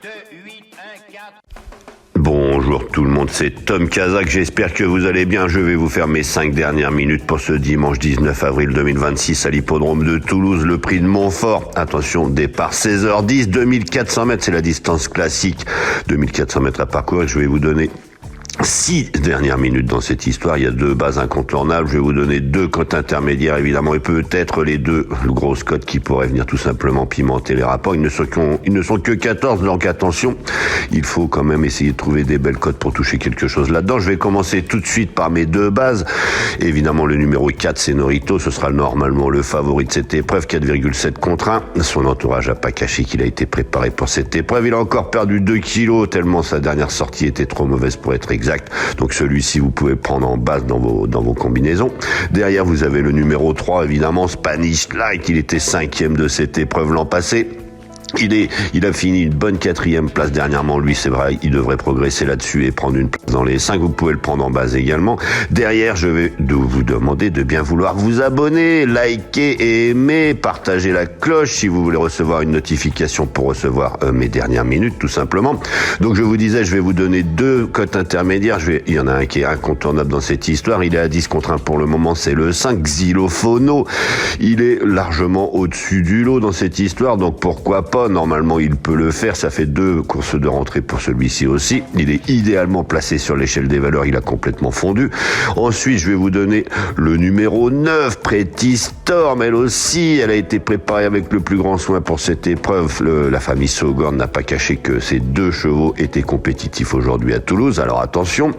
2, 8, 1, 4. Bonjour tout le monde, c'est Tom Kazak, j'espère que vous allez bien. Je vais vous faire mes 5 dernières minutes pour ce dimanche 19 avril 2026 à l'hippodrome de Toulouse, le prix de Montfort. Attention, départ 16h10, 2400 mètres, c'est la distance classique. 2400 mètres à parcourir, je vais vous donner 6 dernières minutes dans cette histoire. Il y a 2 bases incontournables. Je vais vous donner 2 cotes intermédiaires, évidemment, et peut-être les 2 grosses cotes qui pourraient venir tout simplement pimenter les rapports. Ils ne sont que 14, donc attention. Il faut quand même essayer de trouver des belles cotes pour toucher quelque chose là-dedans. Je vais commencer tout de suite par mes 2 bases. Évidemment, le numéro 4, c'est Norito. Ce sera normalement le favori de cette épreuve. 4,7 contre 1. Son entourage n'a pas caché qu'il a été préparé pour cette épreuve. Il a encore perdu 2 kilos tellement sa dernière sortie était trop mauvaise pour être exact. Donc celui-ci, vous pouvez le prendre en base dans vos combinaisons. Derrière, vous avez le numéro 3, évidemment, Spanish Light. Il était 5e de cette épreuve l'an passé. Il a fini une bonne 4e place dernièrement. Lui, c'est vrai, il devrait progresser là-dessus et prendre une place dans les 5. Vous pouvez le prendre en base également. Derrière, je vais vous demander de bien vouloir vous abonner, liker et aimer, partager la cloche si vous voulez recevoir une notification pour recevoir mes dernières minutes, tout simplement. Donc, je vous disais, je vais vous donner 2 cotes intermédiaires. Il y en a un qui est incontournable dans cette histoire. Il est à 10 contre 1 pour le moment. C'est le 5, Xylophono. Il est largement au-dessus du lot dans cette histoire. Donc, pourquoi pas? Normalement, il peut le faire. Ça fait 2 courses de rentrée pour celui-ci aussi. Il est idéalement placé sur l'échelle des valeurs. Il a complètement fondu. Ensuite, je vais vous donner le numéro 9, Pretty Storm. Elle aussi, elle a été préparée avec le plus grand soin pour cette épreuve. La famille Sogorn n'a pas caché que ces 2 chevaux étaient compétitifs aujourd'hui à Toulouse. Alors attention.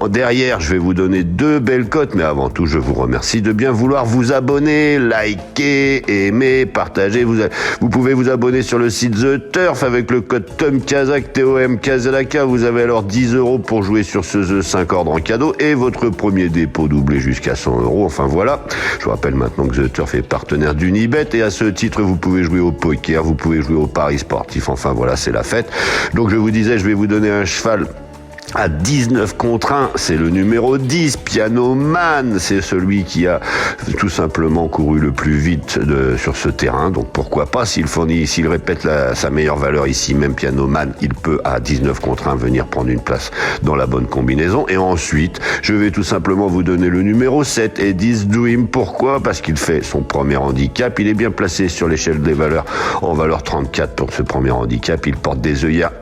Derrière, je vais vous donner 2 belles cotes. Mais avant tout, je vous remercie de bien vouloir vous abonner, liker, aimer, partager. Vous pouvez vous abonner sur le site The Turf avec le code Tom Kazak, T-O-M Kazalaka. Vous avez alors 10 € pour jouer sur ce The 5 ordres en cadeau et votre premier dépôt doublé jusqu'à 100 €. Enfin voilà. Je vous rappelle maintenant que The Turf est partenaire d'Unibet et à ce titre, vous pouvez jouer au poker, vous pouvez jouer au paris sportif. Enfin voilà, c'est la fête. Donc je vous disais, je vais vous donner un cheval à 19 contre 1, c'est le numéro 10, Piano Man. C'est celui qui a tout simplement couru le plus vite sur ce terrain. Donc pourquoi pas, s'il répète sa meilleure valeur ici, même Piano Man, il peut à 19 contre 1 venir prendre une place dans la bonne combinaison. Et ensuite, je vais tout simplement vous donner le numéro 7, Eddie's Dream. Pourquoi? Parce qu'il fait son premier handicap. Il est bien placé sur l'échelle des valeurs en valeur 34 pour ce premier handicap. Il porte des œillères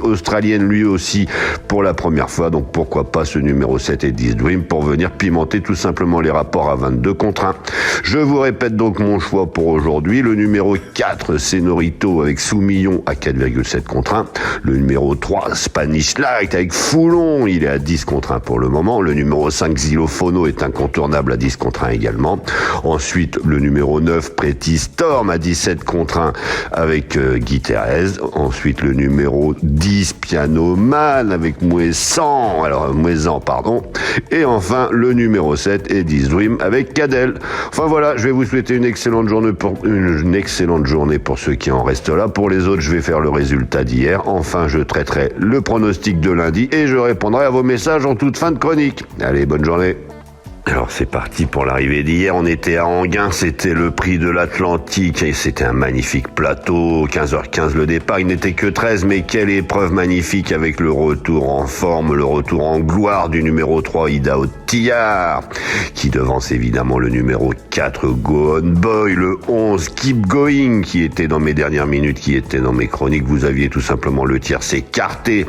australiennes lui aussi pour la première fois, donc pourquoi pas ce numéro 7 Eddie's Dream pour venir pimenter tout simplement les rapports à 22 contre 1. Je vous répète donc mon choix pour aujourd'hui. Le numéro 4, c'est Norito avec Soumillon à 4,7 contre 1. Le numéro 3, Spanish Light avec Foulon, il est à 10 contre 1 pour le moment. Le numéro 5, Xylophono est incontournable à 10 contre 1 également. Ensuite, le numéro 9, Pretty Storm à 17 contre 1 avec Guy Thérèse. Ensuite, le numéro 10, Piano Man avec Mouezan, pardon. Et enfin, le numéro 7, Eddie's Dream avec Cadel. Enfin voilà, je vais vous souhaiter une excellente journée pour ceux qui en restent là. Pour les autres, je vais faire le résultat d'hier. Enfin, je traiterai le pronostic de lundi et je répondrai à vos messages en toute fin de chronique. Allez, bonne journée. Alors c'est parti pour l'arrivée d'hier, on était à Enghien, c'était le prix de l'Atlantique et c'était un magnifique plateau, 15h15 le départ, il n'était que 13, mais quelle épreuve magnifique avec le retour en forme, le retour en gloire du numéro 3 Idaho Tillard, qui devance évidemment le numéro 4 Go On Boy, le 11 Keep Going qui était dans mes dernières minutes, qui était dans mes chroniques. Vous aviez tout simplement le tiercé écarté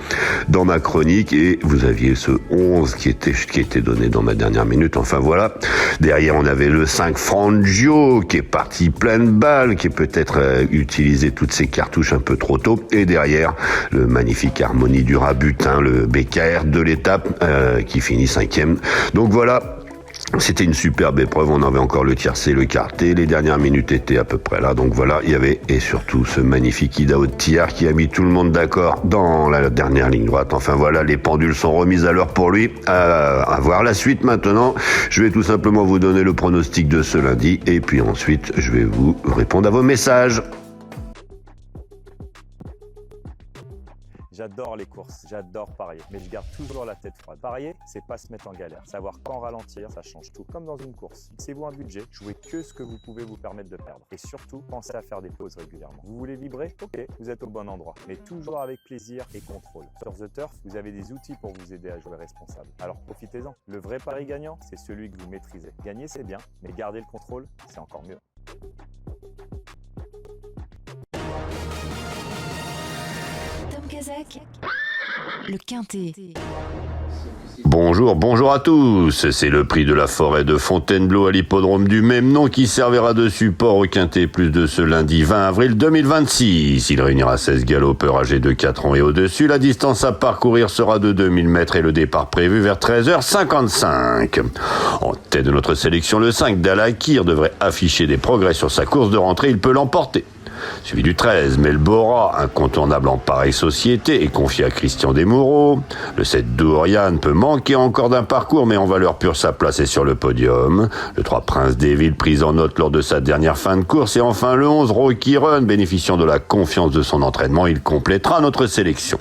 dans ma chronique et vous aviez ce 11 qui était donné dans ma dernière minute. Enfin voilà, derrière on avait le 5 Frangio qui est parti pleine balle, qui est peut-être utilisé toutes ses cartouches un peu trop tôt, et derrière le magnifique Harmonie du Rabutin, le BKR de l'étape qui finit 5e. Donc voilà, c'était une superbe épreuve, on avait encore le tiercé, le quarté, les dernières minutes étaient à peu près là, donc voilà, il y avait, et surtout ce magnifique Idaho Tillard qui a mis tout le monde d'accord dans la dernière ligne droite. Enfin voilà, les pendules sont remises à l'heure pour lui, à voir la suite maintenant. Je vais tout simplement vous donner le pronostic de ce lundi, et puis ensuite je vais vous répondre à vos messages. J'adore les courses, j'adore parier, mais je garde toujours la tête froide. Parier, c'est pas se mettre en galère. Savoir quand ralentir, ça change tout. Comme dans une course. Fixez-vous un budget, jouez que ce que vous pouvez vous permettre de perdre. Et surtout, pensez à faire des pauses régulièrement. Vous voulez vibrer? Ok, vous êtes au bon endroit. Mais toujours avec plaisir et contrôle. Sur The Turf, vous avez des outils pour vous aider à jouer responsable. Alors profitez-en. Le vrai pari gagnant, c'est celui que vous maîtrisez. Gagner, c'est bien, mais garder le contrôle, c'est encore mieux. Tom Kazak, le Quintet. Bonjour à tous. C'est le prix de la forêt de Fontainebleau à l'hippodrome du même nom qui servira de support au Quintet Plus de ce lundi 20 avril 2026. Il réunira 16 galopeurs âgés de 4 ans et au-dessus. La distance à parcourir sera de 2000 mètres et le départ prévu vers 13h55. En tête de notre sélection, le 5 Dalakir devrait afficher des progrès sur sa course de rentrée. Il peut l'emporter. Suivi du 13, Melbora, incontournable en pareille société, est confié à Christian Desmoureaux. Le 7, Dourian peut manquer encore d'un parcours, mais en valeur pure, sa place est sur le podium. Le 3, Prince des Villes, pris en note lors de sa dernière fin de course. Et enfin le 11, Rocky Run, bénéficiant de la confiance de son entraînement, il complétera notre sélection.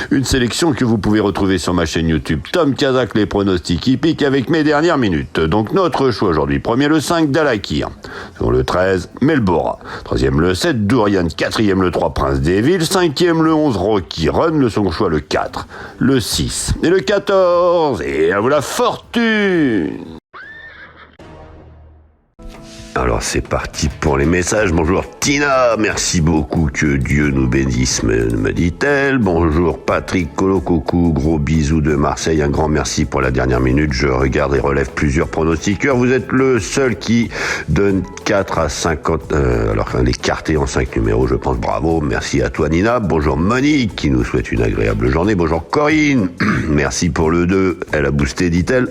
Une sélection que vous pouvez retrouver sur ma chaîne YouTube Tom Kazak, les pronostics hippiques avec mes dernières minutes. Donc notre choix aujourd'hui, premier le 5, Dalakir. Second le 13, Melbora. Troisième le 7, Dourian, quatrième le 3, Prince des Villes, cinquième le 11, Rocky Run, le second choix le 4, le 6 et le 14, et à vous la fortune! Alors c'est parti pour les messages. Bonjour Tina, merci beaucoup, que Dieu nous bénisse, me dit-elle. Bonjour Patrick Colococou, gros bisous de Marseille, un grand merci pour la dernière minute. Je regarde et relève plusieurs pronostiqueurs. Vous êtes le seul qui donne 4 à 50, alors l'écarté en 5 numéros, je pense. Bravo, merci à toi Nina. Bonjour Monique, qui nous souhaite une agréable journée. Bonjour Corinne, merci pour le 2, elle a boosté, dit-elle.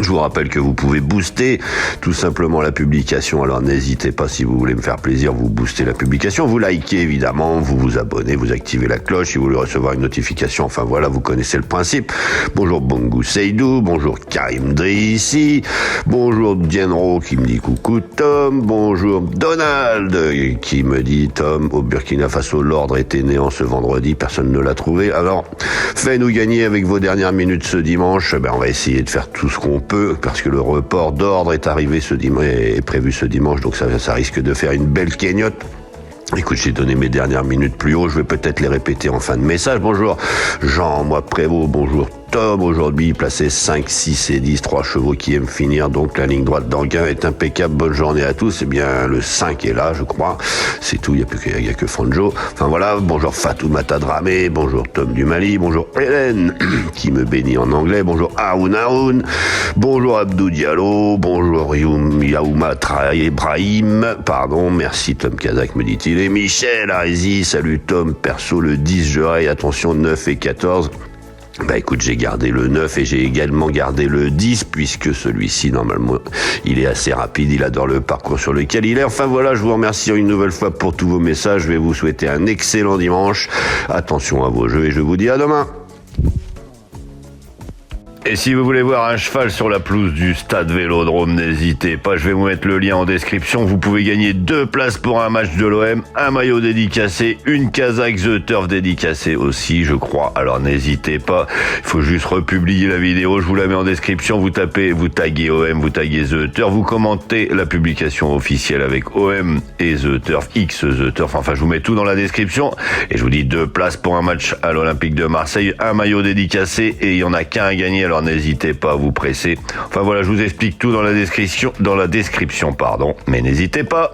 Je vous rappelle que vous pouvez booster tout simplement la publication, alors n'hésitez pas, si vous voulez me faire plaisir, vous boostez la publication, vous likez évidemment, vous vous abonnez, vous activez la cloche si vous voulez recevoir une notification, enfin voilà, vous connaissez le principe. Bonjour Bongo Seydou, bonjour Karim Drissi, bonjour Dienro qui me dit coucou Tom, bonjour Donald qui me dit Tom, au Burkina Faso, l'ordre était néant ce vendredi, personne ne l'a trouvé, alors faites-nous gagner avec vos dernières minutes ce dimanche, on va essayer de faire tout ce qu'on peut, parce que le report d'ordre est arrivé ce dimanche, est prévu ce dimanche, donc ça risque de faire une belle cagnotte. Écoute, j'ai donné mes dernières minutes plus haut, je vais peut-être les répéter en fin de message. Bonjour Jean, moi Prévost, bonjour Tom, aujourd'hui placé 5, 6 et 10, 3 chevaux qui aiment finir, donc la ligne droite d'Anguin est impeccable, bonne journée à tous. Eh bien, le 5 est là, je crois, c'est tout, il n'y a que Fanjo. Enfin voilà, bonjour Fatoumata Dramé, bonjour Tom du Mali, bonjour Hélène, qui me bénit en anglais, bonjour Haroun Haroun, bonjour Abdou Diallo, bonjour Yaouma Ibrahim, pardon, merci Tom Kazak, me dit-il, et Michel Arési, salut Tom, perso le 10, je raye, attention 9 et 14. Écoute, j'ai gardé le 9 et j'ai également gardé le 10 puisque celui-ci, normalement, il est assez rapide, il adore le parcours sur lequel il est. Enfin voilà, je vous remercie une nouvelle fois pour tous vos messages. Je vais vous souhaiter un excellent dimanche. Attention à vos jeux et je vous dis à demain. Et si vous voulez voir un cheval sur la pelouse du stade Vélodrome, n'hésitez pas, je vais vous mettre le lien en description. Vous pouvez gagner 2 places pour un match de l'OM, un maillot dédicacé, une Kazak The Turf dédicacée aussi, je crois. Alors n'hésitez pas, il faut juste republier la vidéo, je vous la mets en description. Vous tapez, vous taguez OM, vous taguez The Turf, vous commentez la publication officielle avec OM et The Turf, X The Turf. Enfin, je vous mets tout dans la description. Et je vous dis 2 places pour un match à l'Olympique de Marseille, un maillot dédicacé et il y en a qu'un à gagner. Alors n'hésitez pas à vous presser. Enfin voilà, je vous explique tout dans la description, mais n'hésitez pas.